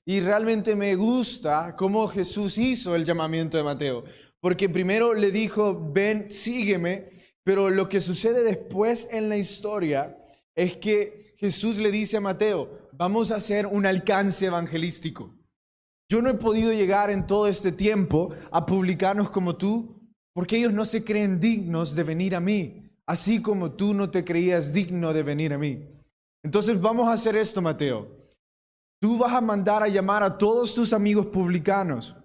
Y realmente me gusta cómo Jesús hizo el llamamiento de Mateo. Porque primero le dijo, ven, sígueme. Pero lo que sucede después en la historia es que Jesús le dice a Mateo, vamos a hacer un alcance evangelístico. Yo no he podido llegar en todo este tiempo a publicanos como tú, porque ellos no se creen dignos de venir a mí, así como tú no te creías digno de venir a mí. Entonces vamos a hacer esto, Mateo. Tú vas a mandar a llamar a todos tus amigos publicanos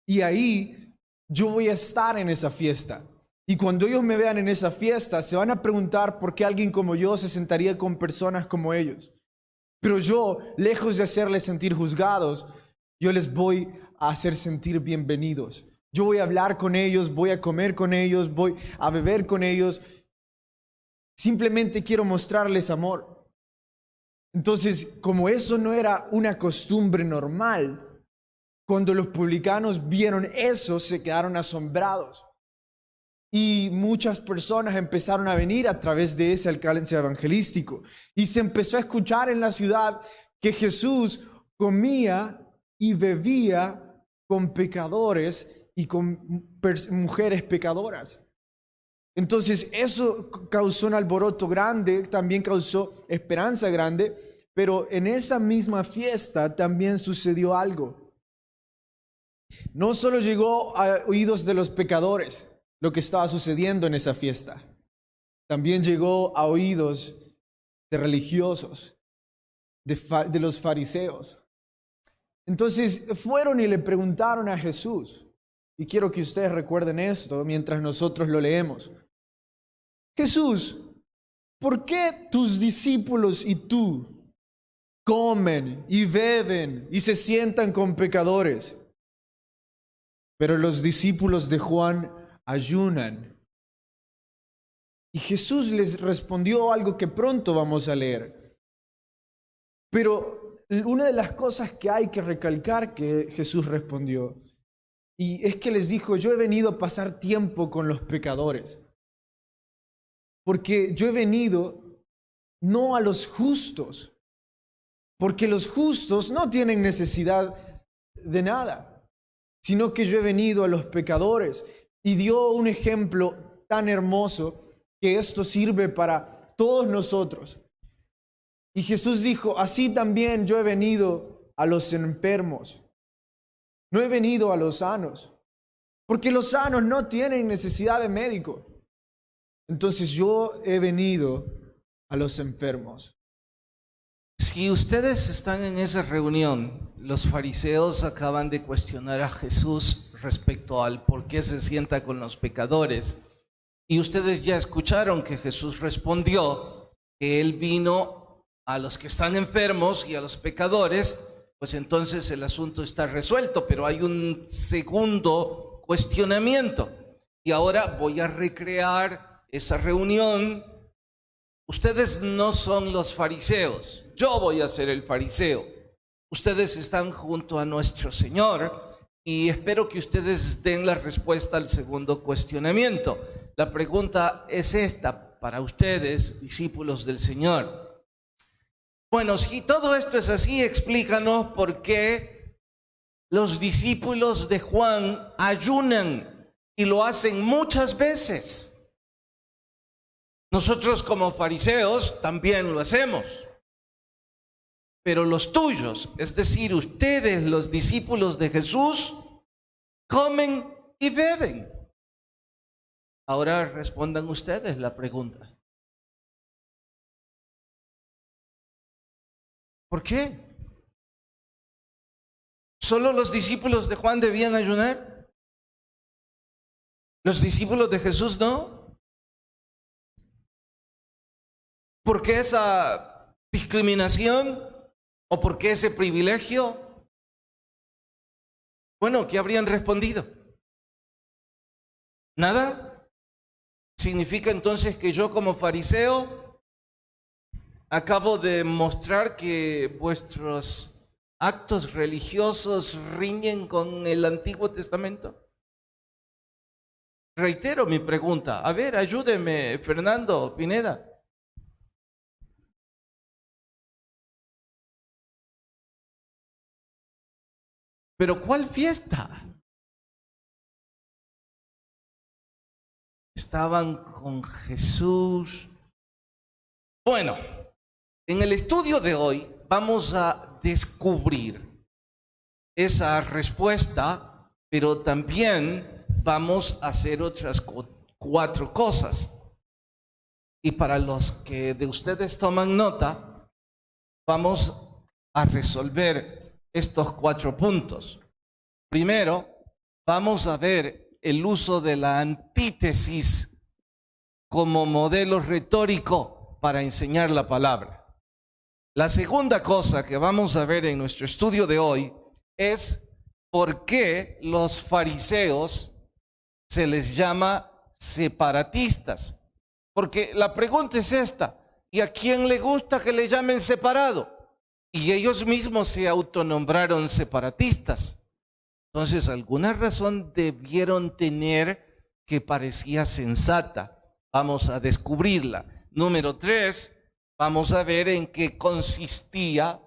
y ahí yo voy a estar en esa fiesta. Y cuando ellos me vean en esa fiesta, se van a preguntar por qué alguien como yo se sentaría con personas como ellos. Pero yo, lejos de hacerles sentir juzgados, yo les voy a hacer sentir bienvenidos. Yo voy a hablar con ellos, voy a comer con ellos, voy a beber con ellos. Simplemente quiero mostrarles amor. Entonces, como eso no era una costumbre normal, cuando los publicanos vieron eso, se quedaron asombrados. Y muchas personas empezaron a venir a través de ese alcance evangelístico. Y se empezó a escuchar en la ciudad que Jesús comía y bebía con pecadores y con mujeres pecadoras. Entonces eso causó un alboroto grande, también causó esperanza grande, pero en esa misma fiesta también sucedió algo. No solo llegó a oídos de los pecadores lo que estaba sucediendo en esa fiesta, también llegó a oídos de religiosos, de los fariseos. Entonces fueron y le preguntaron a Jesús, y quiero que ustedes recuerden esto mientras nosotros lo leemos. Jesús, ¿por qué tus discípulos y tú comen y beben y se sientan con pecadores? Pero los discípulos de Juan ayunan. Y Jesús les respondió algo que pronto vamos a leer. Pero una de las cosas que hay que recalcar que Jesús respondió, y es que les dijo, yo he venido a pasar tiempo con los pecadores. Porque yo he venido no a los justos, porque los justos no tienen necesidad de nada, sino que yo he venido a los pecadores. Y dio un ejemplo tan hermoso que esto sirve para todos nosotros. Y Jesús dijo, así también yo he venido a los enfermos, no he venido a los sanos, porque los sanos no tienen necesidad de médico. Entonces yo he venido a los enfermos. Si ustedes están en esa reunión, los fariseos acaban de cuestionar a Jesús respecto al por qué se sienta con los pecadores. Y ustedes ya escucharon que Jesús respondió que Él vino a los que están enfermos y a los pecadores, pues entonces el asunto está resuelto, pero hay un segundo cuestionamiento. Y ahora voy a recrear esa reunión. Ustedes no son los fariseos, yo voy a ser el fariseo. Ustedes están junto a nuestro Señor y espero que ustedes den la respuesta al segundo cuestionamiento. La pregunta es esta para ustedes, discípulos del Señor. Bueno, si todo esto es así, explícanos por qué los discípulos de Juan ayunan y lo hacen muchas veces. Nosotros como fariseos también lo hacemos. Pero los tuyos, es decir, ustedes, los discípulos de Jesús, comen y beben. Ahora respondan ustedes la pregunta. ¿Por qué? ¿Solo los discípulos de Juan debían ayunar? ¿Los discípulos de Jesús no? ¿Por qué esa discriminación? ¿O por qué ese privilegio? Bueno, ¿qué habrían respondido? ¿Nada? ¿Significa entonces que yo como fariseo acabo de mostrar que vuestros actos religiosos riñen con el Antiguo Testamento? Reitero mi pregunta. A ver, ayúdeme, Fernando Pineda. Pero ¿cuál fiesta? Estaban con Jesús. Bueno, en el estudio de hoy vamos a descubrir esa respuesta, pero también vamos a hacer otras 4 cosas. Y para los que de ustedes toman nota, vamos a resolver estos 4 puntos. Primero, vamos a ver el uso de la antítesis como modelo retórico para enseñar la palabra. La segunda cosa que vamos a ver en nuestro estudio de hoy es por qué los fariseos se les llama separatistas. Porque la pregunta es esta: ¿y a quién le gusta que le llamen separado? Y ellos mismos se autonombraron separatistas. Entonces, alguna razón debieron tener que parecía sensata. Vamos a descubrirla. Número 3, vamos a ver en qué consistía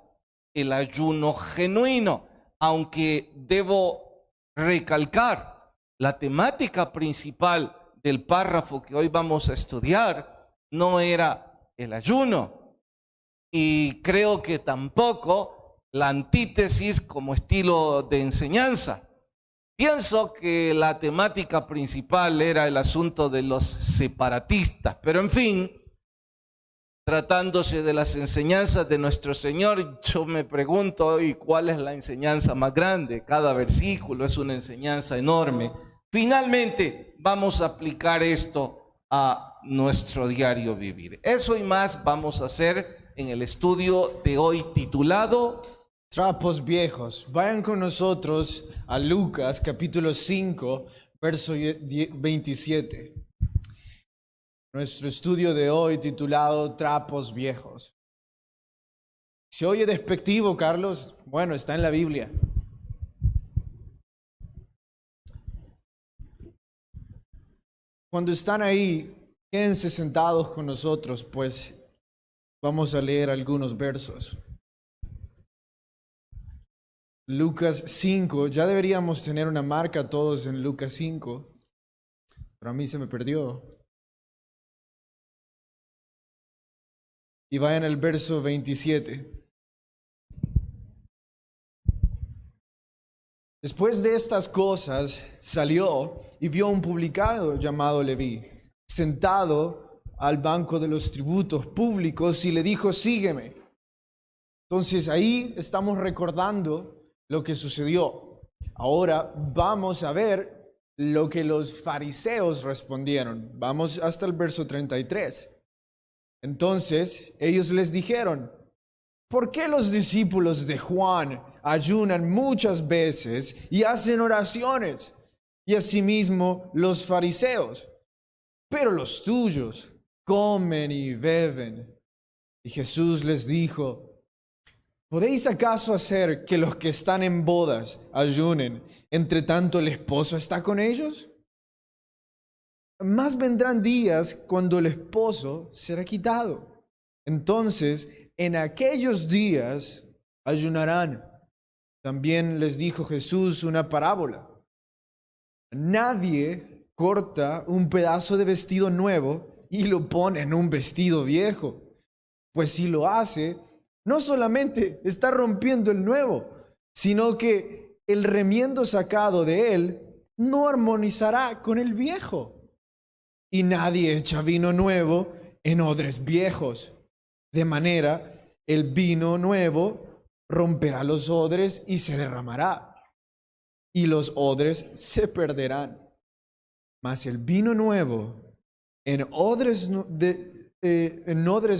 el ayuno genuino. Aunque debo recalcar, la temática principal del párrafo que hoy vamos a estudiar no era el ayuno. Y creo que tampoco la antítesis como estilo de enseñanza. Pienso que la temática principal era el asunto de los separatistas, pero en fin, tratándose de las enseñanzas de nuestro Señor, yo me pregunto hoy cuál es la enseñanza más grande. Cada versículo es una enseñanza enorme. Finalmente, vamos a aplicar esto a nuestro diario vivir. Eso y más vamos a hacer en el estudio de hoy titulado Trapos viejos. Vayan con nosotros a Lucas capítulo 5, verso 27. Nuestro estudio de hoy titulado Trapos viejos. ¿Se oye despectivo, Carlos? Bueno, está en la Biblia. Cuando están ahí, quédense sentados con nosotros, pues vamos a leer algunos versos. Lucas 5, ya deberíamos tener una marca todos en Lucas 5, pero a mí se me perdió. Y vayan al verso 27. Después de estas cosas salió y vio a un publicano llamado Leví, sentado al banco de los tributos públicos, y le dijo: sígueme. Entonces ahí estamos recordando lo que sucedió. Ahora vamos a ver lo que los fariseos respondieron. Vamos hasta el verso 33. Entonces ellos les dijeron: ¿por qué los discípulos de Juan ayunan muchas veces y hacen oraciones, y asimismo los fariseos, pero los tuyos comen y beben? Y Jesús les dijo: ¿podéis acaso hacer que los que están en bodas ayunen, entre tanto el esposo está con ellos? Mas vendrán días cuando el esposo será quitado. Entonces, en aquellos días ayunarán. También les dijo Jesús una parábola: nadie corta un pedazo de vestido nuevo y lo pone en un vestido viejo, pues si lo hace, no solamente está rompiendo el nuevo, sino que el remiendo sacado de él no armonizará con el viejo. Y nadie echa vino nuevo en odres viejos, de manera el vino nuevo romperá los odres y se derramará, y los odres se perderán. Mas el vino nuevo en odres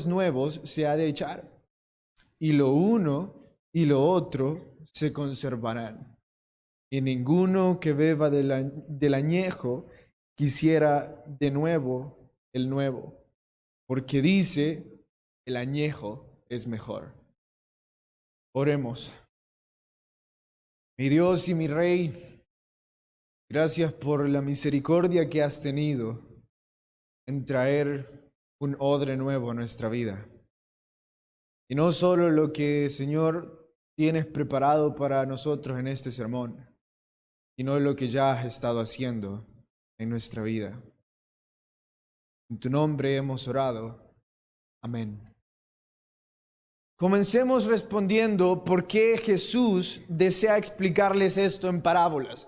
nuevos se ha de echar, y lo uno y lo otro se conservarán. Y ninguno que beba del añejo quisiera de nuevo el nuevo, porque dice: el añejo es mejor. Oremos. Mi Dios y mi Rey, gracias por la misericordia que has tenido en traer un odre nuevo a nuestra vida. Y no solo lo que, Señor, tienes preparado para nosotros en este sermón, sino lo que ya has estado haciendo en nuestra vida. En tu nombre hemos orado. Amén. Comencemos respondiendo por qué Jesús desea explicarles esto en parábolas.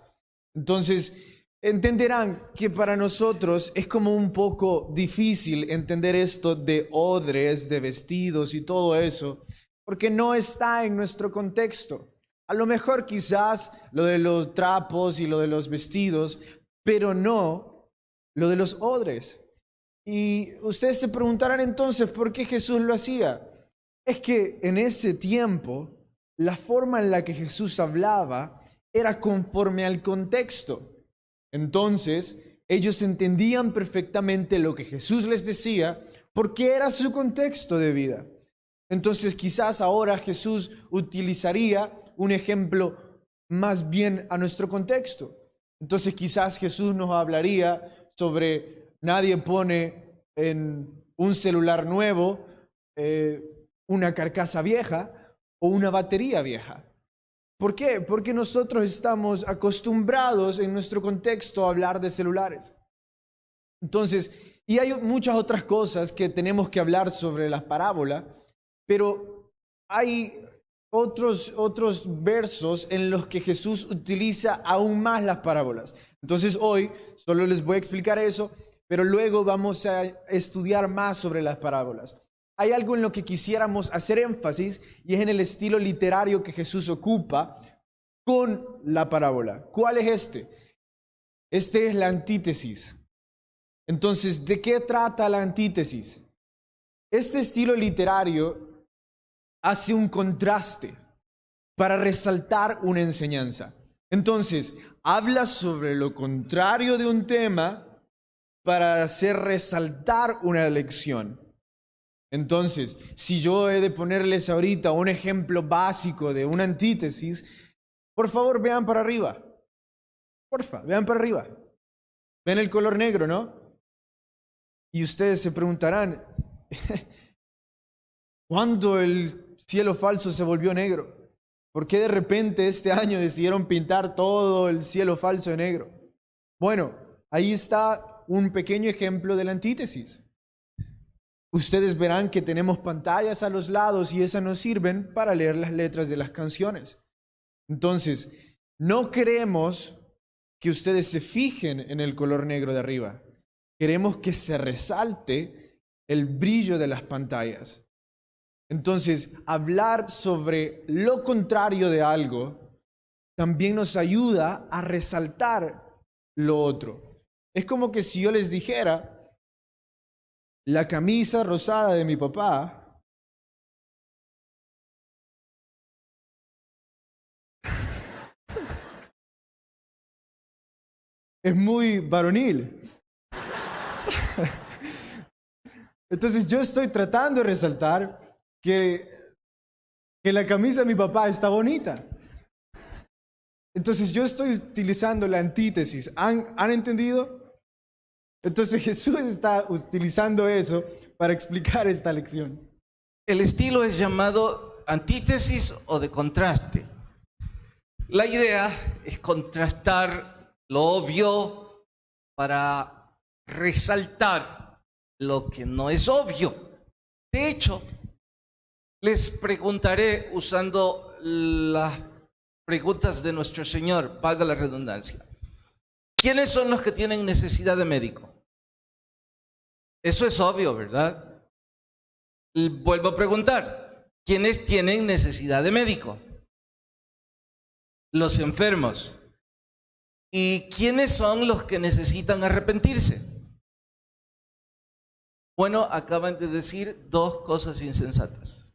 Entonces, entenderán que para nosotros es como un poco difícil entender esto de odres, de vestidos y todo eso, porque no está en nuestro contexto. A lo mejor quizás lo de los trapos y lo de los vestidos, pero no lo de los odres. Y ustedes se preguntarán entonces por qué Jesús lo hacía. Es que en ese tiempo, la forma en la que Jesús hablaba era conforme al contexto. Entonces, ellos entendían perfectamente lo que Jesús les decía porque era su contexto de vida. Entonces, quizás ahora Jesús utilizaría un ejemplo más bien a nuestro contexto. Entonces, quizás Jesús nos hablaría sobre nadie pone en un celular nuevo una carcasa vieja o una batería vieja. ¿Por qué? Porque nosotros estamos acostumbrados en nuestro contexto a hablar de celulares. Entonces, y hay muchas otras cosas que tenemos que hablar sobre las parábolas, pero hay otros versos en los que Jesús utiliza aún más las parábolas. Entonces hoy solo les voy a explicar eso, pero luego vamos a estudiar más sobre las parábolas. Hay algo en lo que quisiéramos hacer énfasis y es en el estilo literario que Jesús ocupa con la parábola. ¿Cuál es este? Este es la antítesis. Entonces, ¿de qué trata la antítesis? Este estilo literario hace un contraste para resaltar una enseñanza. Entonces, habla sobre lo contrario de un tema para hacer resaltar una lección. Entonces, si yo he de ponerles ahorita un ejemplo básico de una antítesis, por favor vean para arriba. Porfa, vean para arriba. Ven el color negro, ¿no? Y ustedes se preguntarán, ¿cuándo el cielo falso se volvió negro? ¿Por qué de repente este año decidieron pintar todo el cielo falso de negro? Bueno, ahí está un pequeño ejemplo de la antítesis. Ustedes verán que tenemos pantallas a los lados y esas nos sirven para leer las letras de las canciones. Entonces, no queremos que ustedes se fijen en el color negro de arriba. Queremos que se resalte el brillo de las pantallas. Entonces, hablar sobre lo contrario de algo también nos ayuda a resaltar lo otro. Es como que si yo les dijera, la camisa rosada de mi papá es muy varonil. Entonces yo estoy tratando de resaltar que la camisa de mi papá está bonita. Entonces yo estoy utilizando la antítesis. ¿Han entendido? Entonces Jesús está utilizando eso para explicar esta lección. El estilo es llamado antítesis o de contraste. La idea es contrastar lo obvio para resaltar lo que no es obvio. De hecho, les preguntaré usando las preguntas de nuestro Señor, valga la redundancia. ¿Quiénes son los que tienen necesidad de médico? Eso es obvio, ¿verdad? Vuelvo a preguntar, ¿quiénes tienen necesidad de médico? Los enfermos. ¿Y quiénes son los que necesitan arrepentirse? Bueno, acaban de decir dos cosas insensatas.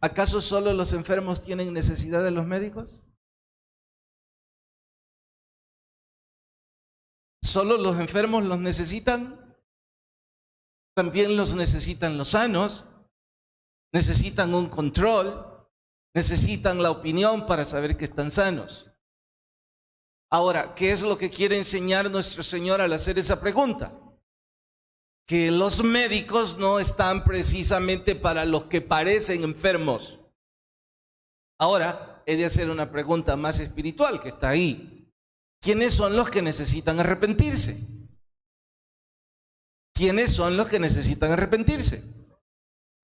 ¿Acaso solo los enfermos tienen necesidad de los médicos? ¿Solo los enfermos los necesitan? También los necesitan los sanos, necesitan un control, necesitan la opinión para saber que están sanos. Ahora, ¿qué es lo que quiere enseñar nuestro Señor al hacer esa pregunta? Que los médicos no están precisamente para los que parecen enfermos. Ahora, he de hacer una pregunta más espiritual que está ahí. ¿Quiénes son los que necesitan arrepentirse? ¿Quiénes son los que necesitan arrepentirse?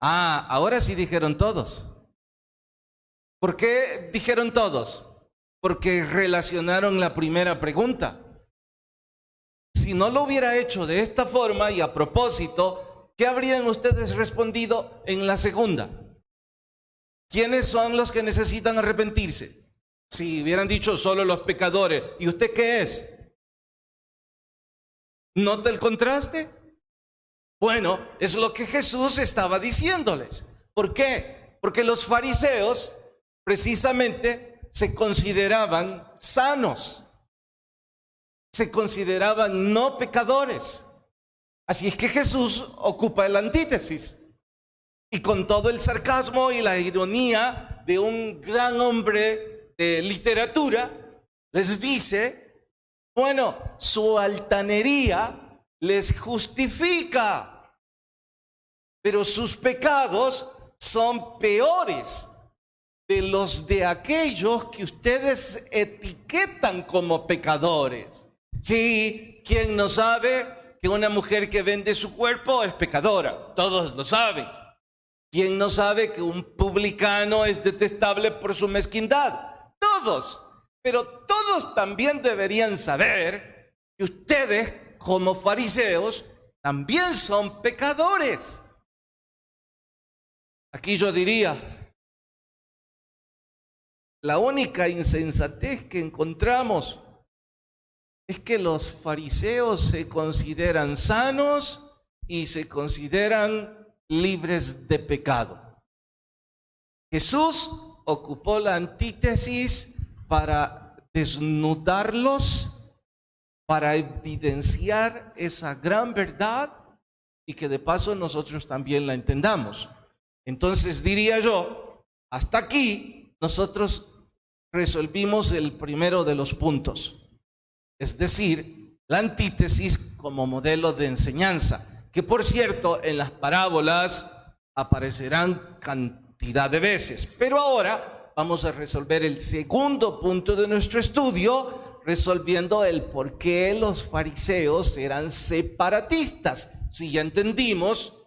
Ah, ahora sí dijeron todos. ¿Por qué dijeron todos? Porque relacionaron la primera pregunta. Si no lo hubiera hecho de esta forma y a propósito, ¿qué habrían ustedes respondido en la segunda? ¿Quiénes son los que necesitan arrepentirse? Si hubieran dicho solo los pecadores, ¿y usted qué es? ¿Nota el contraste? Bueno, es lo que Jesús estaba diciéndoles. ¿Por qué? Porque los fariseos precisamente se consideraban sanos, se consideraban no pecadores. Así es que Jesús ocupa el antítesis. Y con todo el sarcasmo y la ironía de un gran hombre de literatura, les dice, bueno, su altanería les justifica, pero sus pecados son peores de los de aquellos que ustedes etiquetan como pecadores. Sí, ¿quién no sabe que una mujer que vende su cuerpo es pecadora? Todos lo saben. ¿Quién no sabe que un publicano es detestable por su mezquindad? Todos. Pero todos también deberían saber que ustedes, como fariseos, también son pecadores. Aquí yo diría, la única insensatez que encontramos es que los fariseos se consideran sanos y se consideran libres de pecado. Jesús ocupó la antítesis para desnudarlos, para evidenciar esa gran verdad y que de paso nosotros también la entendamos. Entonces diría yo, hasta aquí nosotros resolvimos el primero de los puntos, es decir, la antítesis como modelo de enseñanza, que por cierto en las parábolas aparecerán cantidad de veces. Pero ahora vamos a resolver el segundo punto de nuestro estudio, resolviendo el por qué los fariseos eran separatistas, si ya entendimos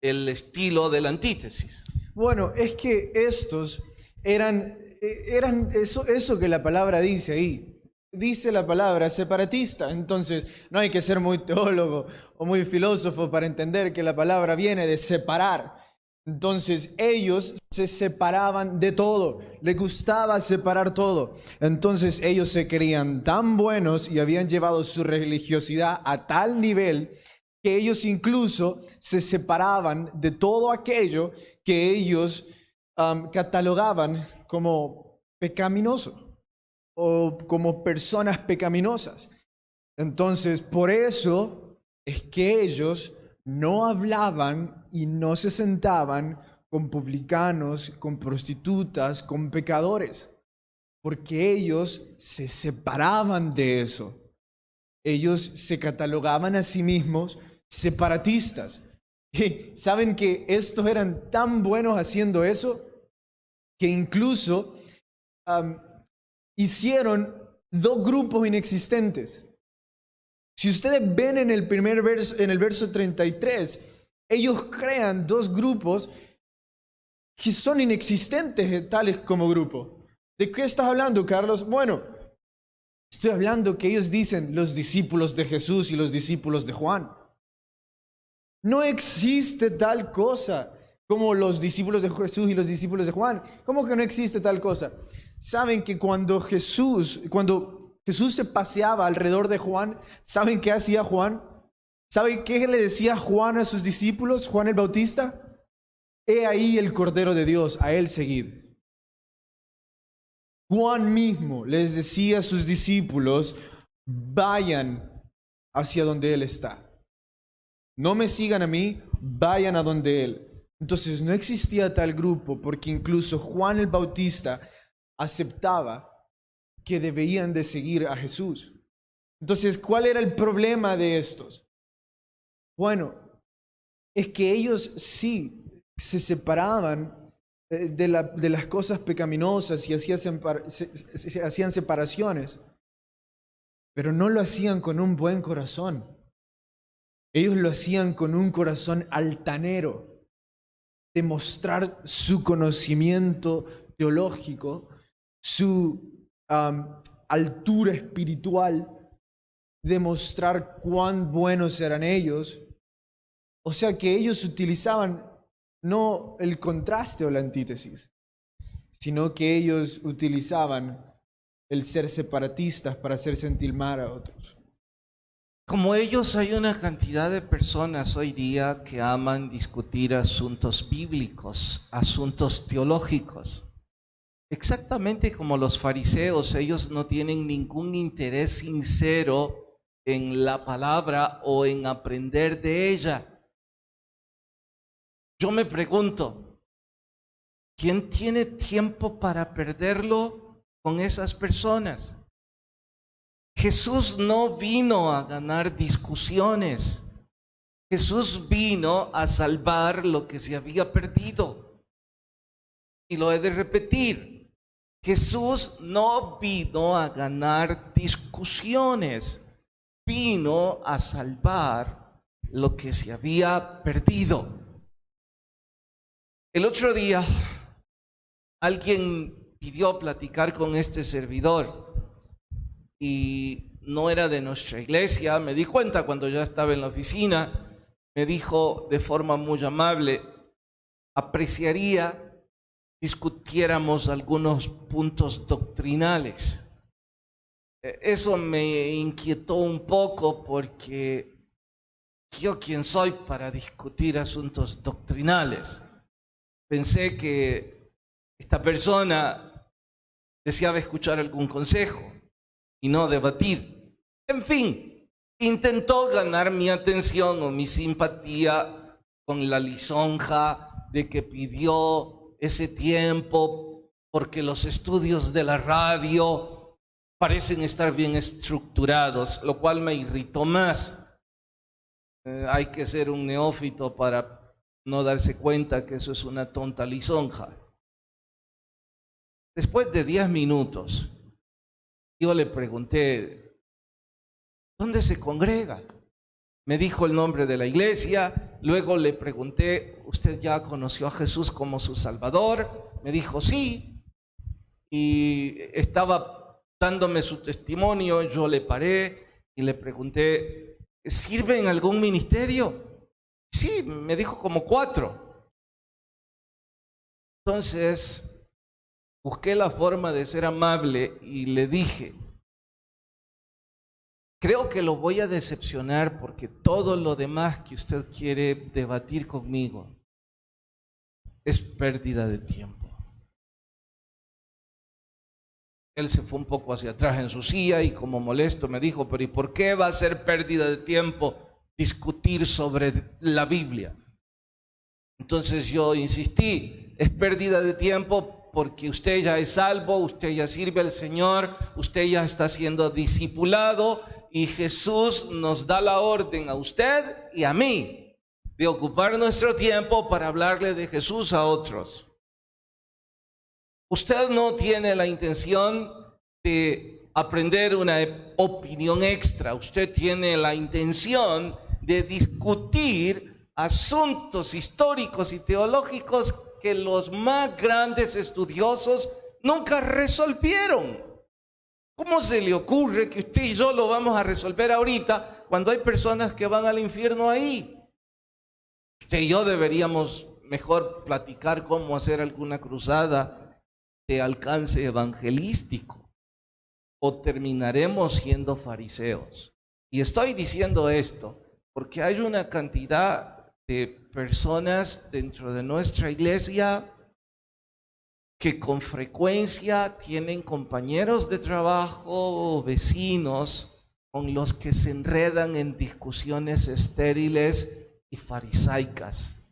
el estilo de la antítesis. Bueno, es que estos eran eso que la palabra dice ahí. Dice la palabra separatista. Entonces no hay que ser muy teólogo o muy filósofo para entender que la palabra viene de separar. Entonces ellos se separaban de todo, les gustaba separar todo. Entonces ellos se creían tan buenos y habían llevado su religiosidad a tal nivel que ellos incluso se separaban de todo aquello que ellos catalogaban como pecaminoso o como personas pecaminosas. Entonces, por eso es que ellos no hablaban y no se sentaban con publicanos, con prostitutas, con pecadores, porque ellos se separaban de eso. Ellos se catalogaban a sí mismos separatistas. Y saben que estos eran tan buenos haciendo eso que incluso hicieron dos grupos inexistentes. Si ustedes ven en el primer verso, en el verso 33, ellos crean dos grupos que son inexistentes tales como grupo. ¿De qué estás hablando, Carlos? Bueno, estoy hablando que ellos dicen los discípulos de Jesús y los discípulos de Juan. No existe tal cosa como los discípulos de Jesús y los discípulos de Juan. ¿Cómo que no existe tal cosa? Saben que cuando Jesús se paseaba alrededor de Juan, ¿saben qué hacía Juan? ¿Saben qué le decía Juan a sus discípulos, Juan el Bautista? He ahí el Cordero de Dios, a él seguid. Juan mismo les decía a sus discípulos, vayan hacia donde él está. No me sigan a mí, vayan a donde él. Entonces no existía tal grupo porque incluso Juan el Bautista aceptaba que debían de seguir a Jesús. Entonces, ¿cuál era el problema de estos? Bueno, es que ellos sí se separaban de las cosas pecaminosas y se hacían separaciones, pero no lo hacían con un buen corazón. Ellos lo hacían con un corazón altanero, demostrar su conocimiento teológico, su altura espiritual, demostrar cuán buenos eran ellos. O sea que ellos utilizaban no el contraste o la antítesis, sino que ellos utilizaban el ser separatistas para hacer sentir mal a otros. Como ellos, hay una cantidad de personas hoy día que aman discutir asuntos bíblicos, asuntos teológicos. Exactamente como los fariseos, ellos no tienen ningún interés sincero en la palabra o en aprender de ella. Yo me pregunto, ¿quién tiene tiempo para perderlo con esas personas? Jesús no vino a ganar discusiones. Jesús vino a salvar lo que se había perdido. Y lo he de repetir. Jesús no vino a ganar discusiones. Vino a salvar lo que se había perdido. El otro día, alguien pidió platicar con este servidor. Y no era de nuestra iglesia. Me di cuenta cuando ya estaba en la oficina. Me dijo de forma muy amable, apreciaría discutiéramos algunos puntos doctrinales. Eso me inquietó un poco porque yo quién soy para discutir asuntos doctrinales. Pensé que esta persona deseaba escuchar algún consejo y no debatir. En fin, intentó ganar mi atención o mi simpatía con la lisonja de que pidió ese tiempo porque los estudios de la radio parecen estar bien estructurados, lo cual me irritó más. Hay que ser un neófito para no darse cuenta que eso es una tonta lisonja. Después de 10 minutos, yo le pregunté, ¿dónde se congrega? Me dijo el nombre de la iglesia. Luego le pregunté, ¿usted ya conoció a Jesús como su Salvador? Me dijo, sí. Y estaba dándome su testimonio. Yo le paré y le pregunté, ¿sirve en algún ministerio? Sí, me dijo como 4. Entonces busqué la forma de ser amable y le dije, creo que lo voy a decepcionar porque todo lo demás que usted quiere debatir conmigo es pérdida de tiempo. Él se fue un poco hacia atrás en su silla y como molesto me dijo, pero ¿y por qué va a ser pérdida de tiempo discutir sobre la Biblia? Entonces yo insistí, es pérdida de tiempo porque usted ya es salvo, usted ya sirve al Señor, usted ya está siendo discipulado y Jesús nos da la orden a usted y a mí de ocupar nuestro tiempo para hablarle de Jesús a otros. Usted no tiene la intención de aprender una opinión extra, usted tiene la intención de discutir asuntos históricos y teológicos que los más grandes estudiosos nunca resolvieron. ¿Cómo se le ocurre que usted y yo lo vamos a resolver ahorita cuando hay personas que van al infierno ahí? Usted y yo deberíamos mejor platicar cómo hacer alguna cruzada de alcance evangelístico o terminaremos siendo fariseos. Y estoy diciendo esto porque hay una cantidad de personas dentro de nuestra iglesia que con frecuencia tienen compañeros de trabajo o vecinos con los que se enredan en discusiones estériles y farisaicas.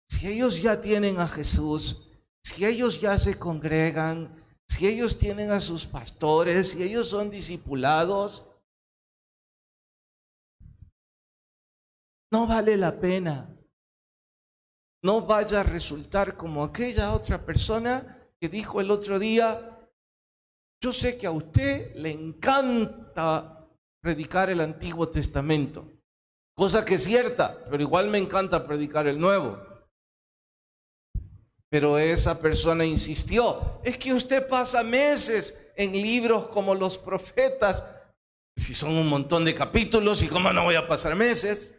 Si ellos ya tienen a Jesús, si ellos ya se congregan, si ellos tienen a sus pastores, si ellos son discipulados, no vale la pena. no vaya a resultar como aquella otra persona que dijo el otro día: yo sé que a usted le encanta predicar el Antiguo Testamento, cosa que es cierta, pero igual me encanta predicar el Nuevo. Pero esa persona insistió: es que usted pasa meses en libros como los profetas, si son un montón de capítulos, ¿y cómo no voy a pasar meses?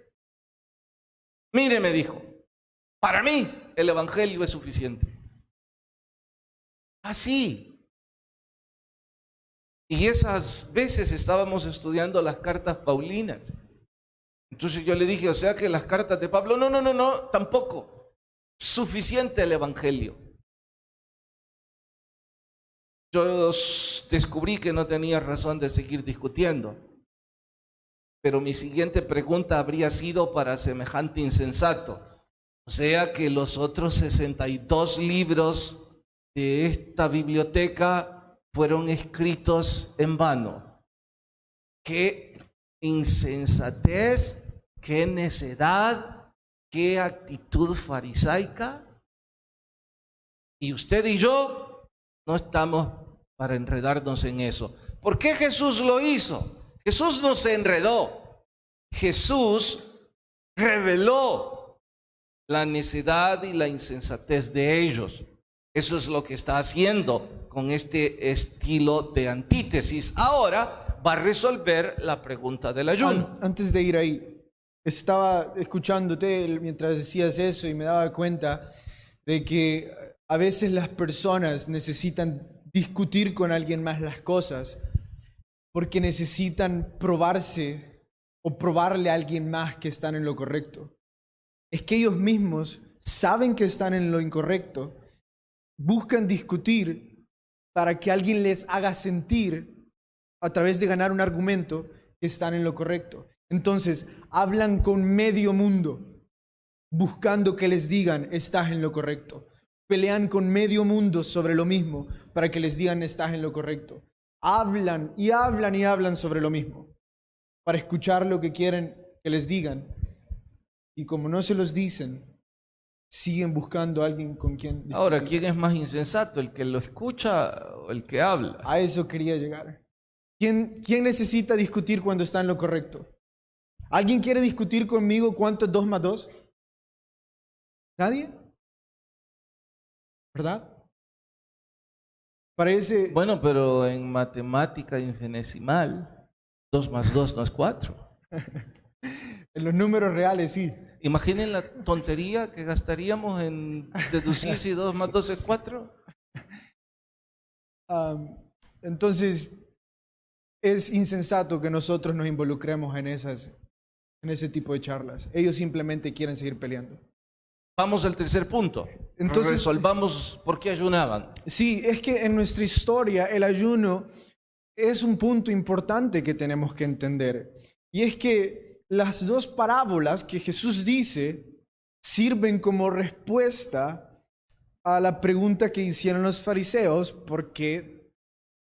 Mire, me dijo, para mí el Evangelio es suficiente. Así. Y esas veces estábamos estudiando las cartas paulinas. Entonces yo le dije, o sea que las cartas de Pablo, no, tampoco. Suficiente el Evangelio. Yo descubrí que no tenía razón de seguir discutiendo. Pero mi siguiente pregunta habría sido para semejante insensato. O sea que los otros 62 libros de esta biblioteca fueron escritos en vano. ¡Qué insensatez! ¡Qué necedad! ¡Qué actitud farisaica! Y usted y yo no estamos para enredarnos en eso. ¿Por qué Jesús lo hizo? Jesús no se enredó. Jesús reveló la necedad y la insensatez de ellos. Eso es lo que está haciendo con este estilo de antítesis. Ahora va a resolver la pregunta del ayuno. Antes de ir ahí, estaba escuchándote mientras decías eso y me daba cuenta de que a veces las personas necesitan discutir con alguien más las cosas porque necesitan probarse o probarle a alguien más que están en lo correcto. Es que ellos mismos saben que están en lo incorrecto, buscan discutir para que alguien les haga sentir a través de ganar un argumento que están en lo correcto. Entonces, hablan con medio mundo, buscando que les digan, estás en lo correcto. Pelean con medio mundo sobre lo mismo, para que les digan, estás en lo correcto. Hablan y hablan y hablan sobre lo mismo, para escuchar lo que quieren que les digan. Y como no se los dicen, siguen buscando a alguien con quien discutir. Ahora, ¿quién es más insensato, el que lo escucha o el que habla? A eso quería llegar. ¿Quién necesita discutir cuando está en lo correcto? ¿Alguien quiere discutir conmigo cuánto es 2 más 2? ¿Nadie? ¿Verdad? Parece... Bueno, pero en matemática infinitesimal, 2 más 2 no es 4. En los números reales, sí. Imaginen la tontería que gastaríamos en deducir si 2 más 2 es 4. Entonces, es insensato que nosotros nos involucremos en ese tipo de charlas. Ellos simplemente quieren seguir peleando. Vamos al tercer punto. Entonces, resolvamos por qué ayunaban. Sí, es que en nuestra historia el ayuno es un punto importante que tenemos que entender. Y es que las 2 parábolas que Jesús dice sirven como respuesta a la pregunta que hicieron los fariseos: ¿por qué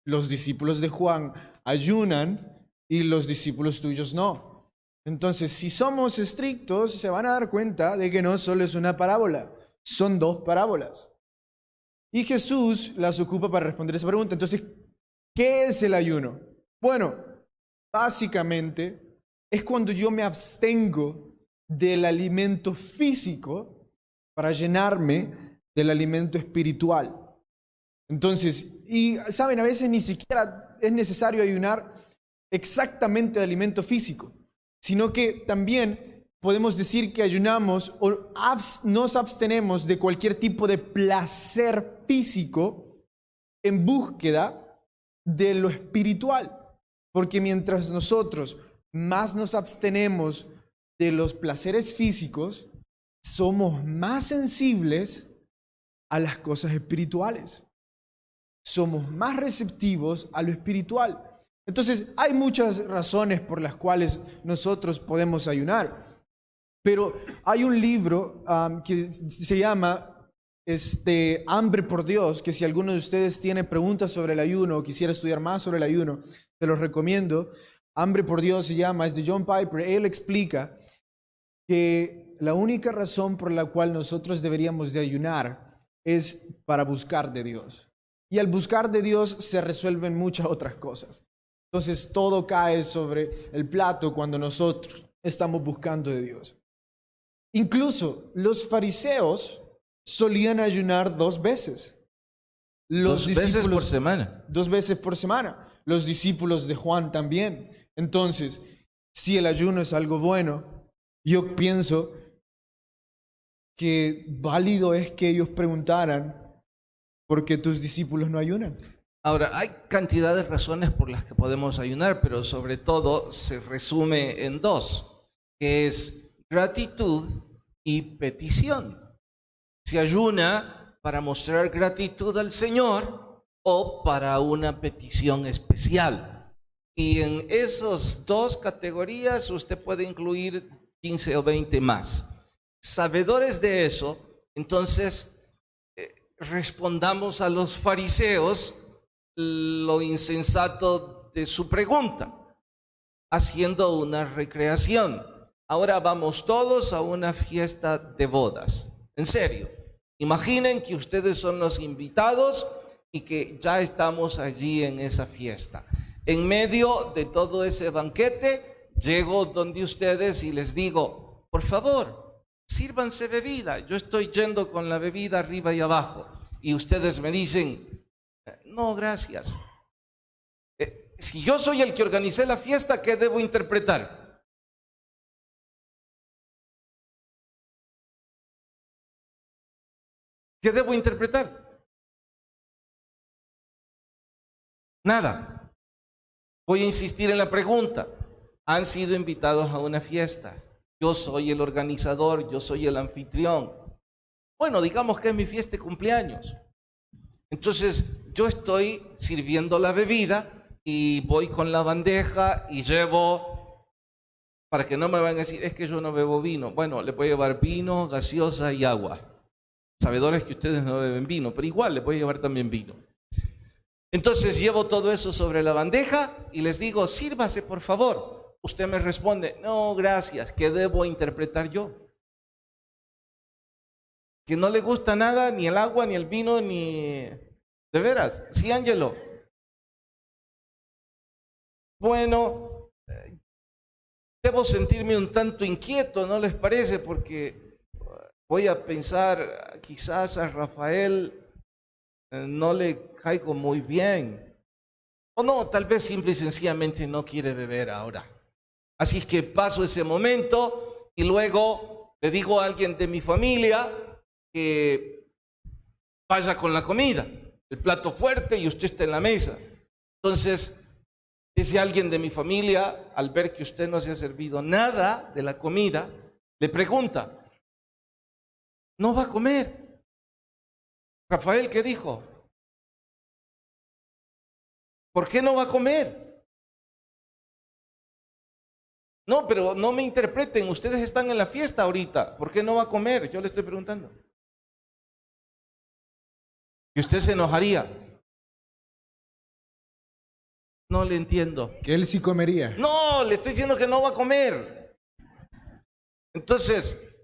los discípulos de Juan ayunan y los discípulos tuyos no? Entonces, si somos estrictos, se van a dar cuenta de que no solo es una parábola, son 2 parábolas. Y Jesús las ocupa para responder esa pregunta. Entonces, ¿qué es el ayuno? Bueno, básicamente es cuando yo me abstengo del alimento físico para llenarme del alimento espiritual. Entonces, y saben, a veces ni siquiera es necesario ayunar exactamente de alimento físico, sino que también podemos decir que ayunamos o nos abstenemos de cualquier tipo de placer físico en búsqueda de lo espiritual. Porque mientras nosotros más nos abstenemos de los placeres físicos, somos más sensibles a las cosas espirituales. Somos más receptivos a lo espiritual. Entonces, hay muchas razones por las cuales nosotros podemos ayunar. Pero hay un libro que se llama Hambre por Dios, que si alguno de ustedes tiene preguntas sobre el ayuno o quisiera estudiar más sobre el ayuno, te los recomiendo. Hambre por Dios se llama, es de John Piper. Él explica que la única razón por la cual nosotros deberíamos de ayunar es para buscar de Dios. Y al buscar de Dios se resuelven muchas otras cosas. Entonces todo cae sobre el plato cuando nosotros estamos buscando de Dios. Incluso los fariseos solían ayunar 2 veces. Dos veces por semana. 2 veces por semana. Los discípulos de Juan también. Entonces, si el ayuno es algo bueno, yo pienso que válido es que ellos preguntaran por qué tus discípulos no ayunan. Ahora, hay cantidad de razones por las que podemos ayunar, pero sobre todo se resume en 2, que es gratitud y petición. Se ayuna para mostrar gratitud al Señor o para una petición especial. Y en esas 2 categorías usted puede incluir 15 o 20 más. Sabedores de eso, entonces respondamos a los fariseos lo insensato de su pregunta, haciendo una recreación. Ahora vamos todos a una fiesta de bodas. En serio, imaginen que ustedes son los invitados y que ya estamos allí en esa fiesta. En medio de todo ese banquete, llego donde ustedes y les digo, por favor, sírvanse bebida. Yo estoy yendo con la bebida arriba y abajo. Y ustedes me dicen, no, gracias. Si yo soy el que organicé la fiesta, ¿qué debo interpretar? ¿Qué debo interpretar? Nada. Voy a insistir en la pregunta. Han sido invitados a una fiesta. Yo soy el organizador, yo soy el anfitrión. Bueno, digamos que es mi fiesta de cumpleaños. Entonces, yo estoy sirviendo la bebida y voy con la bandeja y llevo, para que no me vayan a decir, es que yo no bebo vino. Bueno, le voy a llevar vino, gaseosa y agua. Sabedores que ustedes no beben vino, pero igual le voy a llevar también vino. Entonces, llevo todo eso sobre la bandeja y les digo, sírvase por favor. Usted me responde, no, gracias. ¿Qué debo interpretar yo? Que no le gusta nada, ni el agua, ni el vino, ni... ¿De veras? Sí, Ángelo. Bueno, debo sentirme un tanto inquieto, ¿no les parece? Porque voy a pensar, quizás a Rafael no le caigo muy bien. O no, tal vez simple y sencillamente no quiere beber ahora. Así es que paso ese momento y luego le digo a alguien de mi familia que vaya con la comida, el plato fuerte, y usted está en la mesa. Entonces, ese alguien de mi familia, al ver que usted no se ha servido nada de la comida, le pregunta, ¿no va a comer? Rafael, ¿qué dijo? ¿Por qué no va a comer? No, pero no me interpreten, ustedes están en la fiesta ahorita, ¿por qué no va a comer? Yo le estoy preguntando. ¿Y usted se enojaría? No le entiendo. Que él sí comería. No, le estoy diciendo que no va a comer. Entonces,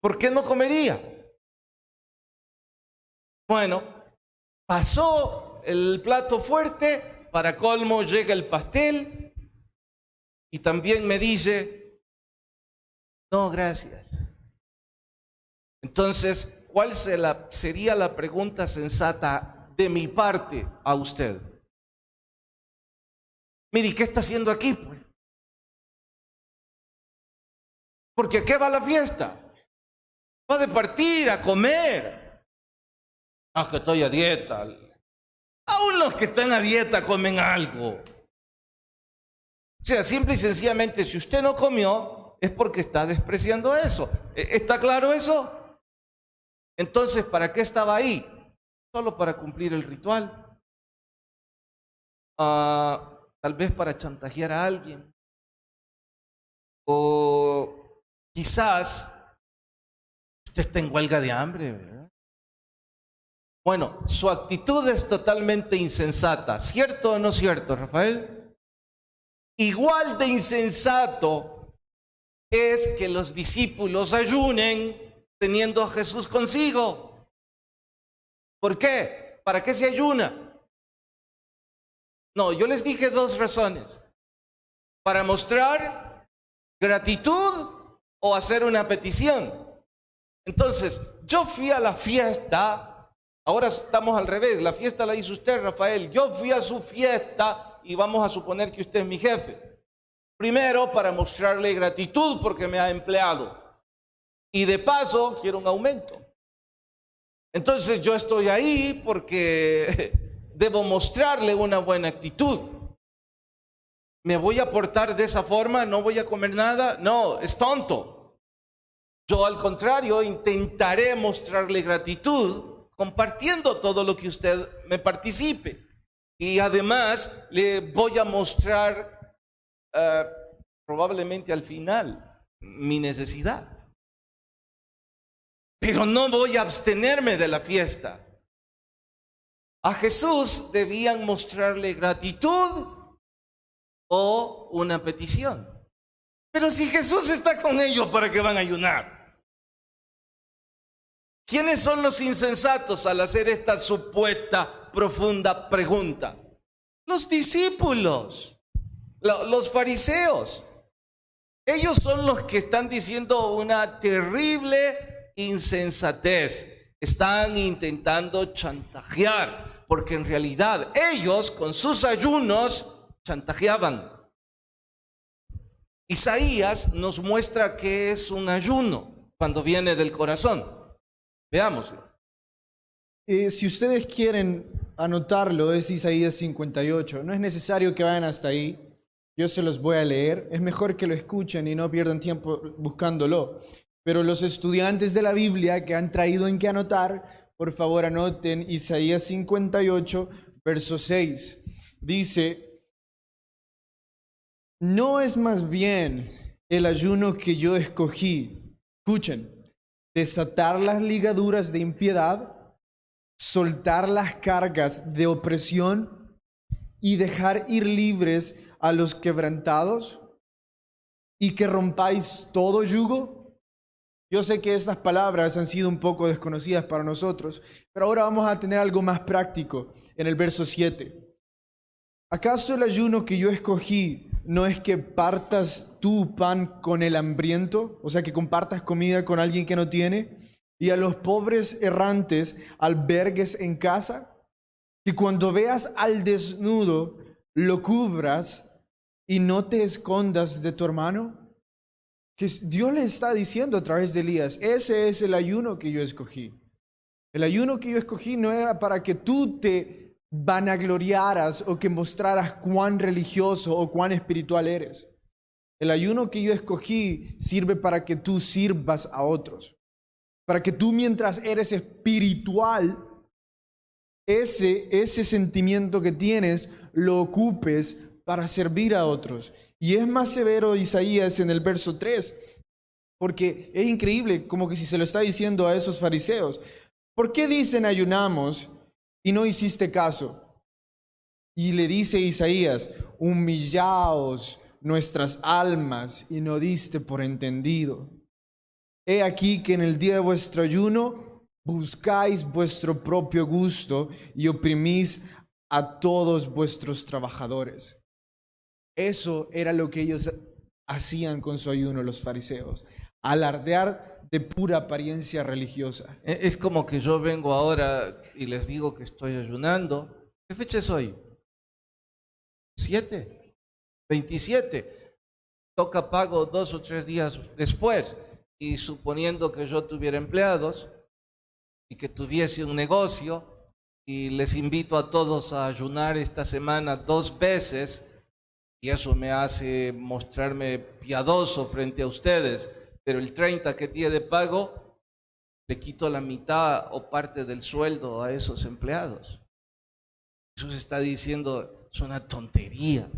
¿por qué no comería? Bueno, pasó el plato fuerte, para colmo llega el pastel y también me dice, no, gracias. Entonces, ¿cuál sería la pregunta sensata de mi parte a usted? Mire, ¿qué está haciendo aquí, pues? Porque ¿a qué va la fiesta? Va de partir a comer. Ah, que estoy a dieta. Aún los que están a dieta comen algo. O sea, simple y sencillamente, si usted no comió, es porque está despreciando eso. ¿Está claro eso? Entonces, ¿para qué estaba ahí? Solo para cumplir el ritual. Tal vez para chantajear a alguien. O quizás usted está en huelga de hambre, ¿verdad? Bueno, su actitud es totalmente insensata. ¿Cierto o no cierto, Rafael? Igual de insensato es que los discípulos ayunen teniendo a Jesús consigo. ¿Por qué? ¿Para qué se ayuna? No, yo les dije dos razones. Para mostrar gratitud o hacer una petición. Entonces, yo fui a la fiesta, ahora estamos al revés, la fiesta la hizo usted, Rafael. Yo fui a su fiesta y vamos a suponer que usted es mi jefe. Primero, para mostrarle gratitud porque me ha empleado. Y de paso, quiero un aumento. Entonces, yo estoy ahí porque debo mostrarle una buena actitud. ¿Me voy a portar de esa forma? ¿No voy a comer nada? No, es tonto. Yo, al contrario, intentaré mostrarle gratitud compartiendo todo lo que usted me participe. Y además, le voy a mostrar probablemente al final mi necesidad. Pero no voy a abstenerme de la fiesta. A Jesús debían mostrarle gratitud o una petición. Pero si Jesús está con ellos, ¿para qué van a ayunar? ¿Quiénes son los insensatos al hacer esta supuesta profunda pregunta? Los discípulos. Los fariseos, ellos son los que están diciendo una terrible insensatez. Están intentando chantajear, porque en realidad ellos con sus ayunos chantajeaban. Isaías nos muestra que es un ayuno cuando viene del corazón. Veámoslo. Si ustedes quieren anotarlo, es Isaías 58. No es necesario que vayan hasta ahí. Yo se los voy a leer. Es mejor que lo escuchen y no pierdan tiempo buscándolo. Pero los estudiantes de la Biblia que han traído en qué anotar, por favor anoten Isaías 58, verso 6. Dice: ¿no es más bien el ayuno que yo escogí? Escuchen. Desatar las ligaduras de impiedad, soltar las cargas de opresión y dejar ir libres a los quebrantados, y que rompáis todo yugo. Yo sé que estas palabras han sido un poco desconocidas para nosotros, pero ahora vamos a tener algo más práctico en el verso 7. ¿Acaso el ayuno que yo escogí no es que partas tu pan con el hambriento? O sea, que compartas comida con alguien que no tiene, y a los pobres errantes albergues en casa, y cuando veas al desnudo lo cubras y no te escondas de tu hermano. Que Dios le está diciendo a través de Elías: ese es el ayuno que yo escogí. El ayuno que yo escogí no era para que tú te vanagloriaras o que mostraras cuán religioso o cuán espiritual eres. El ayuno que yo escogí sirve para que tú sirvas a otros. Para que tú, mientras eres espiritual, ese sentimiento que tienes lo ocupes para servir a otros. Y es más severo Isaías en el verso 3, porque es increíble, como que si se lo está diciendo a esos fariseos. ¿Por qué dicen ayunamos y no hiciste caso? Y le dice Isaías: humillaos nuestras almas y no diste por entendido. He aquí que en el día de vuestro ayuno buscáis vuestro propio gusto y oprimís a todos vuestros trabajadores. Eso era lo que ellos hacían con su ayuno, los fariseos. Alardear de pura apariencia religiosa. Es como que yo vengo ahora y les digo que estoy ayunando. ¿Qué fecha es hoy? 7, 27. Toca pago 2 o 3 días después. Y suponiendo que yo tuviera empleados y que tuviese un negocio, y les invito a todos a ayunar esta semana 2 veces, y eso me hace mostrarme piadoso frente a ustedes, pero el 30 que tiene de pago, le quito la mitad o parte del sueldo a esos empleados. Jesús está diciendo: es una tontería,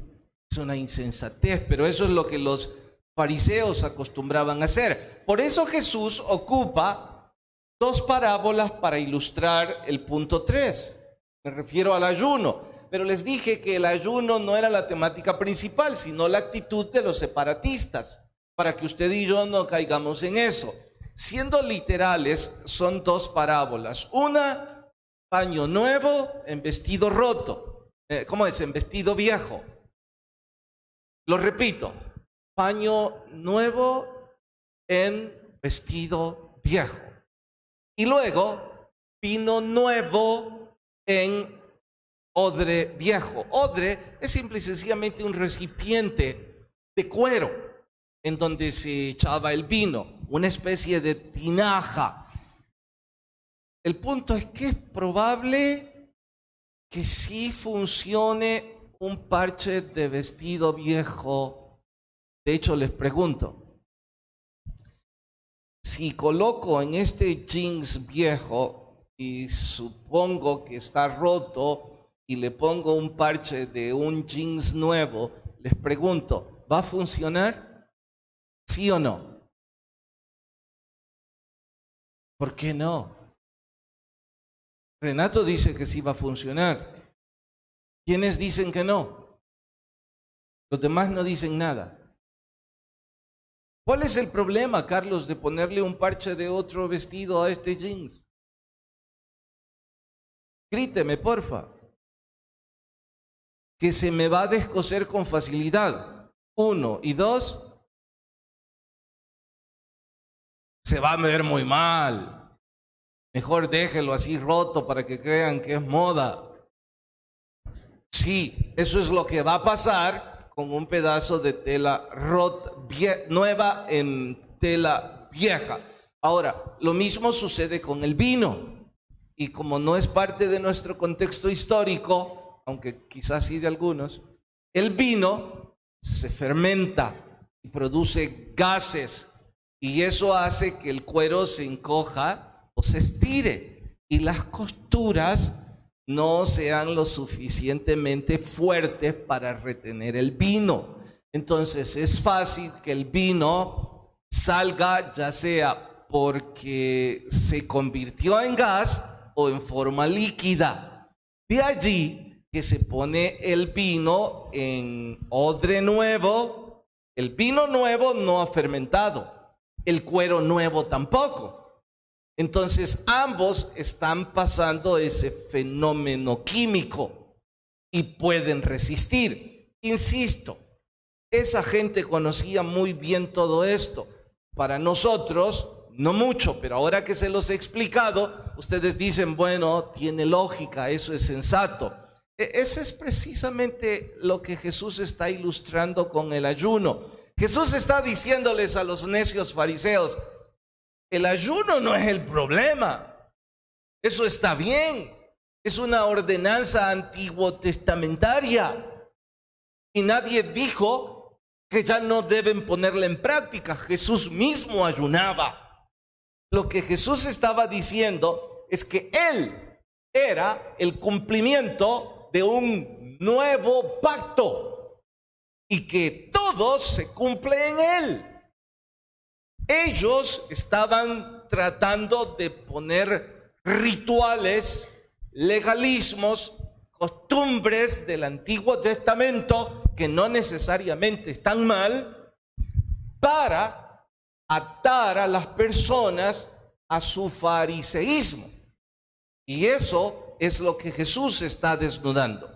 es una insensatez, pero eso es lo que los fariseos acostumbraban a hacer. Por eso Jesús ocupa 2 parábolas para ilustrar el punto 3. Me refiero al ayuno. Pero les dije que el ayuno no era la temática principal, sino la actitud de los separatistas. para que usted y yo no caigamos en eso. Siendo literales, son dos parábolas. Una, paño nuevo en vestido roto. ¿Cómo es? En vestido viejo. Lo repito, paño nuevo en vestido viejo. Y luego, vino nuevo en odre viejo. Odre es simple y sencillamente un recipiente de cuero en donde se echaba el vino, una especie de tinaja. El punto es que es probable que sí funcione un parche de vestido viejo. De hecho, les pregunto, si coloco en este jeans viejo y supongo que está roto y le pongo un parche de un jeans nuevo, les pregunto, ¿va a funcionar? ¿Sí o no? ¿Por qué no? Renato dice que sí va a funcionar. ¿Quiénes dicen que no? Los demás no dicen nada. ¿Cuál es el problema, Carlos, de ponerle un parche de otro vestido a este jeans? Gríteme, porfa. Que se me va a descoser con facilidad. 1 y 2. Se va a ver muy mal. Mejor déjelo así roto para que crean que es moda. Sí, eso es lo que va a pasar con un pedazo de tela nueva en tela vieja. Ahora, lo mismo sucede con el vino. Y como no es parte de nuestro contexto histórico, aunque quizás sí de algunos, el vino se fermenta y produce gases. Y eso hace que el cuero se encoja o se estire. Y las costuras no sean lo suficientemente fuertes para retener el vino. Entonces es fácil que el vino salga, ya sea porque se convirtió en gas o en forma líquida. De allí que se pone el vino en odre nuevo. El vino nuevo no ha fermentado, el cuero nuevo tampoco. Entonces ambos están pasando ese fenómeno químico y pueden resistir. Insisto, esa gente conocía muy bien todo esto. Para nosotros, no mucho, pero ahora que se los he explicado, ustedes dicen, bueno, tiene lógica, eso es sensato. Ese es precisamente lo que Jesús está ilustrando con el ayuno. Jesús está diciéndoles a los necios fariseos, el ayuno no es el problema, eso está bien, es una ordenanza antiguo testamentaria y nadie dijo que ya no deben ponerla en práctica. Jesús mismo ayunaba. Lo que Jesús estaba diciendo es que Él era el cumplimiento de un nuevo pacto y que todo se cumple en Él. Ellos estaban tratando de poner rituales, legalismos, costumbres del Antiguo Testamento que no necesariamente están mal, para atar a las personas a su fariseísmo. Y eso es lo que Jesús está desnudando.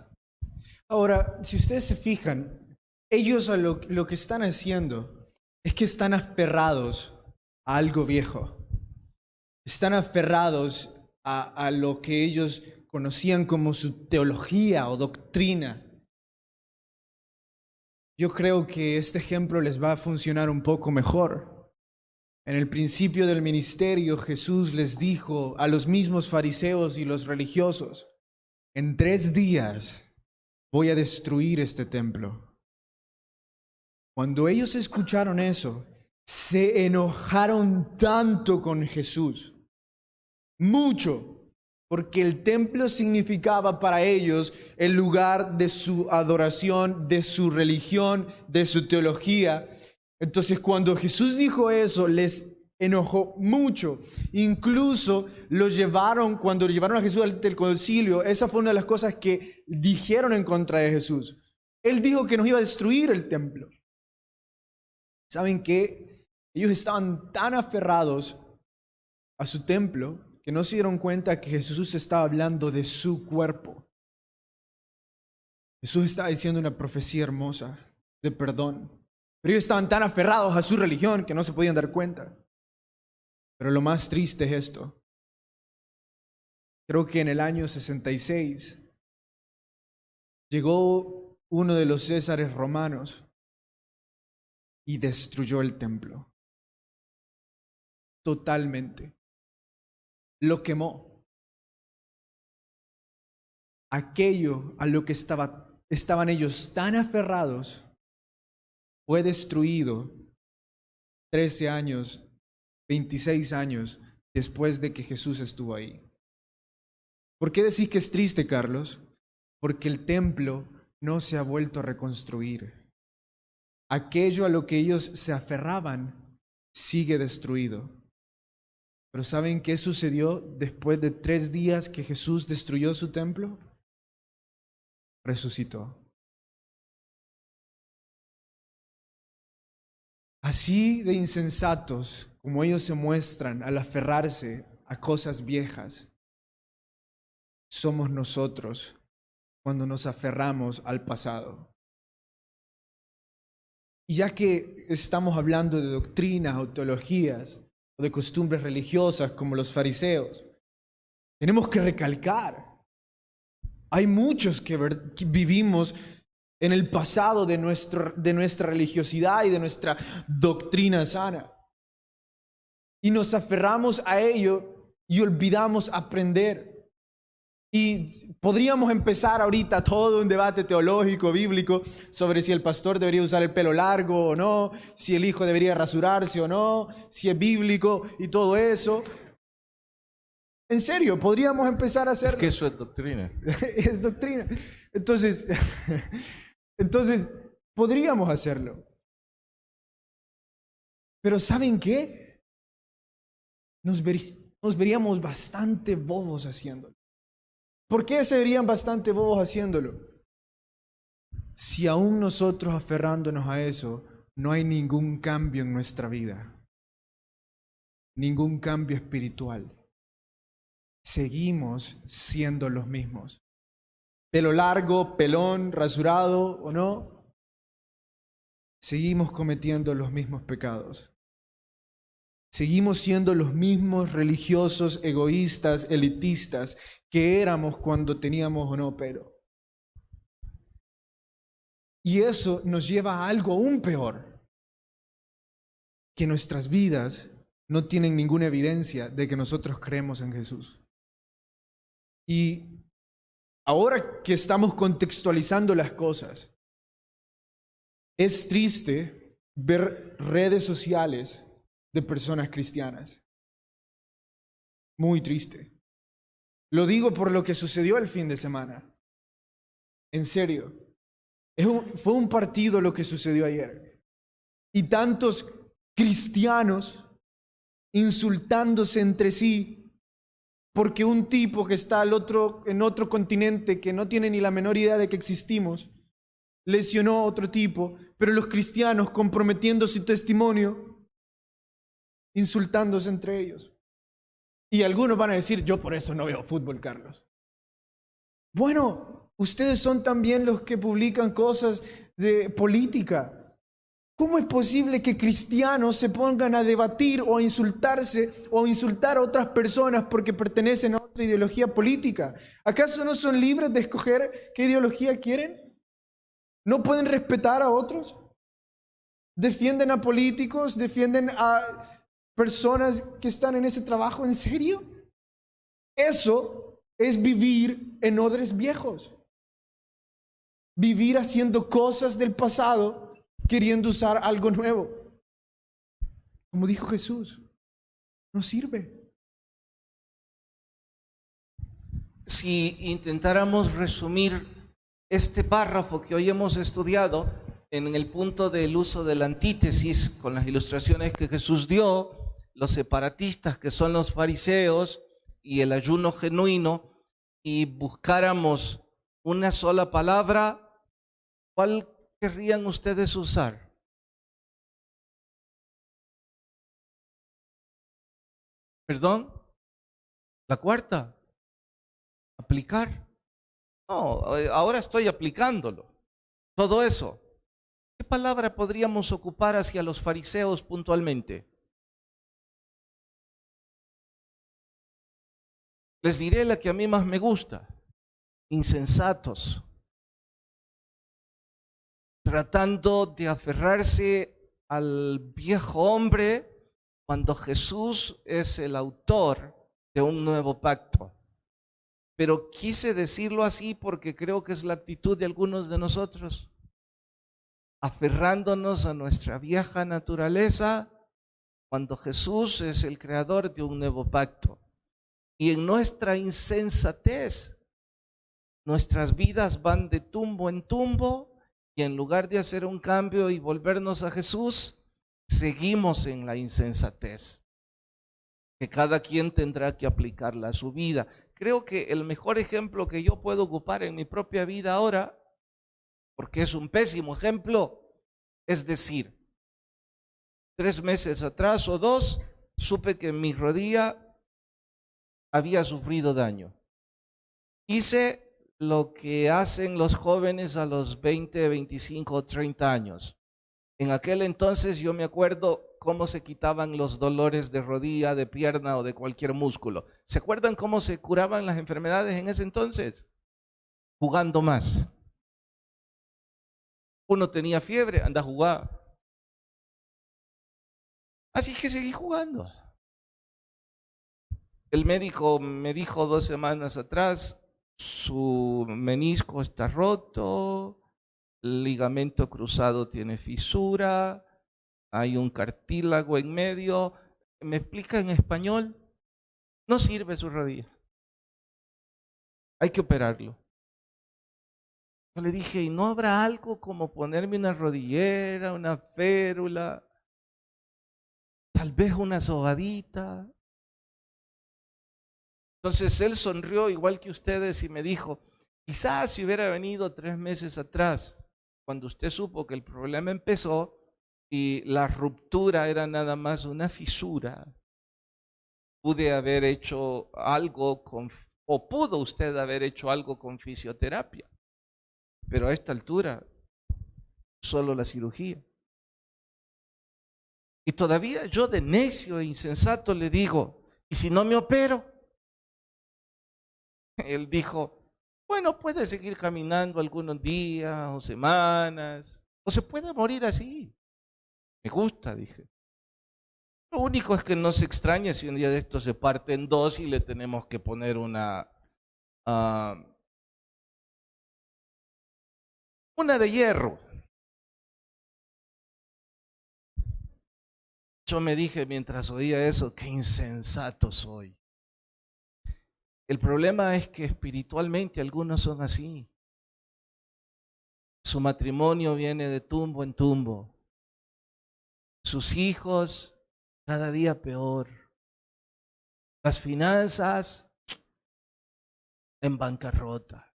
Ahora, si ustedes se fijan, ellos lo que están haciendo es que están aferrados a algo viejo. Están aferrados a lo que ellos conocían como su teología o doctrina. Yo creo que este ejemplo les va a funcionar un poco mejor. En el principio del ministerio, Jesús les dijo a los mismos fariseos y los religiosos, en 3 días voy a destruir este templo. Cuando ellos escucharon eso, se enojaron tanto con Jesús, mucho, porque el templo significaba para ellos el lugar de su adoración, de su religión, de su teología. Entonces, cuando Jesús dijo eso, les enojó mucho. Incluso cuando llevaron a Jesús al concilio, esa fue una de las cosas que dijeron en contra de Jesús. Él dijo que nos iba a destruir el templo. ¿Saben qué? Ellos estaban tan aferrados a su templo que no se dieron cuenta que Jesús estaba hablando de su cuerpo. Jesús estaba diciendo una profecía hermosa de perdón. Pero ellos estaban tan aferrados a su religión que no se podían dar cuenta. Pero lo más triste es esto. Creo que en el año 66 llegó uno de los césares romanos y destruyó el templo. Totalmente. Lo quemó. Aquello a lo que estaban ellos tan aferrados fue destruido 13 años, 26 años después de que Jesús estuvo ahí. ¿Por qué decís que es triste, Carlos? Porque el templo no se ha vuelto a reconstruir. Aquello a lo que ellos se aferraban sigue destruido. Pero ¿saben qué sucedió después de 3 días que Jesús destruyó su templo? Resucitó. Así de insensatos como ellos se muestran al aferrarse a cosas viejas, somos nosotros cuando nos aferramos al pasado. Y ya que estamos hablando de doctrinas o teologías o de costumbres religiosas como los fariseos, tenemos que recalcar, hay muchos que vivimos en el pasado de nuestra religiosidad y de nuestra doctrina sana. Y nos aferramos a ello y olvidamos aprender. Y podríamos empezar ahorita todo un debate teológico, bíblico, sobre si el pastor debería usar el pelo largo o no, si el hijo debería rasurarse o no, si es bíblico y todo eso. En serio, podríamos empezar a hacer... Es que eso es doctrina. Es doctrina. Entonces, podríamos hacerlo. Pero ¿saben qué? Nos veríamos bastante bobos haciéndolo. ¿Por qué se verían bastante bobos haciéndolo? Si aún nosotros aferrándonos a eso, no hay ningún cambio en nuestra vida. Ningún cambio espiritual. Seguimos siendo los mismos. Pelo largo, pelón, rasurado o no, seguimos cometiendo los mismos pecados. Seguimos siendo los mismos religiosos, egoístas, elitistas que éramos cuando teníamos o no pelo. Y eso nos lleva a algo aún peor, que nuestras vidas no tienen ninguna evidencia de que nosotros creemos en Jesús. Y ahora que estamos contextualizando las cosas, es triste ver redes sociales de personas cristianas. Muy triste. Lo digo por lo que sucedió el fin de semana. En serio. Fue un partido lo que sucedió ayer. Y tantos cristianos insultándose entre sí porque un tipo que está en otro continente que no tiene ni la menor idea de que existimos lesionó a otro tipo, pero los cristianos comprometiendo su testimonio, insultándose entre ellos. Y algunos van a decir, yo por eso no veo fútbol, Carlos. Bueno, ustedes son también los que publican cosas de política. ¿Cómo es posible que cristianos se pongan a debatir o a insultarse o a insultar a otras personas porque pertenecen a otra ideología política? ¿Acaso no son libres de escoger qué ideología quieren? ¿No pueden respetar a otros? ¿Defienden a políticos? ¿Defienden a personas que están en ese trabajo? ¿En serio? Eso es vivir en odres viejos. Vivir haciendo cosas del pasado, queriendo usar algo nuevo. Como dijo Jesús, no sirve. Si intentáramos resumir este párrafo que hoy hemos estudiado en el punto del uso de la antítesis con las ilustraciones que Jesús dio, los separatistas que son los fariseos y el ayuno genuino, y buscáramos una sola palabra, ¿cuál querrían ustedes usar? ¿Perdón? La cuarta, aplicar. No, ahora estoy aplicándolo. Todo eso. ¿Qué palabra podríamos ocupar hacia los fariseos puntualmente? Les diré la que a mí más me gusta. Insensatos. Tratando de aferrarse al viejo hombre cuando Jesús es el autor de un nuevo pacto. Pero quise decirlo así porque creo que es la actitud de algunos de nosotros. Aferrándonos a nuestra vieja naturaleza cuando Jesús es el creador de un nuevo pacto. Y en nuestra insensatez, nuestras vidas van de tumbo en tumbo y en lugar de hacer un cambio y volvernos a Jesús, seguimos en la insensatez, que cada quien tendrá que aplicarla a su vida. Creo que el mejor ejemplo que yo puedo ocupar en mi propia vida ahora, porque es un pésimo ejemplo, es decir, 3 meses atrás o 2, supe que mi rodilla había sufrido daño. Hice lo que hacen los jóvenes a los 20, 25 o 30 años. En aquel entonces yo me acuerdo cómo se quitaban los dolores de rodilla, de pierna o de cualquier músculo. ¿Se acuerdan cómo se curaban las enfermedades en ese entonces? Jugando más. Uno tenía fiebre, anda a jugar. Así que seguí jugando. El médico me dijo 2 semanas atrás, su menisco está roto, el ligamento cruzado tiene fisura, hay un cartílago en medio. ¿Me explica en español? No sirve su rodilla. Hay que operarlo. Yo le dije, ¿y no habrá algo como ponerme una rodillera, una férula, tal vez una sobadita? Entonces él sonrió igual que ustedes y me dijo, quizás si hubiera venido 3 meses atrás, cuando usted supo que el problema empezó y la ruptura era nada más una fisura, pude haber hecho algo o pudo usted haber hecho algo con fisioterapia. Pero a esta altura, solo la cirugía. Y todavía yo de necio e insensato le digo, ¿y si no me opero? Él dijo, bueno, puede seguir caminando algunos días o semanas, o se puede morir así. Me gusta, dije. Lo único es que no se extrañe si un día de esto se parte en 2 y le tenemos que poner una de hierro. Yo me dije mientras oía eso, qué insensato soy. El problema es que espiritualmente algunos son así. Su matrimonio viene de tumbo en tumbo. Sus hijos cada día peor. Las finanzas en bancarrota.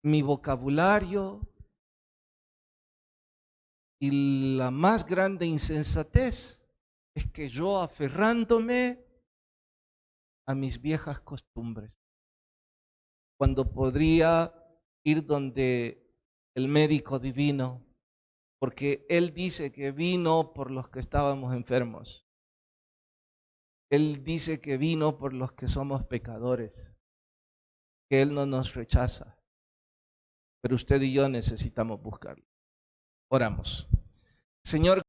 Mi vocabulario y la más grande insensatez es que yo aferrándome a mis viejas costumbres, cuando podría ir donde el médico divino, porque Él dice que vino por los que estábamos enfermos. Él dice que vino por los que somos pecadores, que Él no nos rechaza, pero usted y yo necesitamos buscarlo. Oramos. Señor,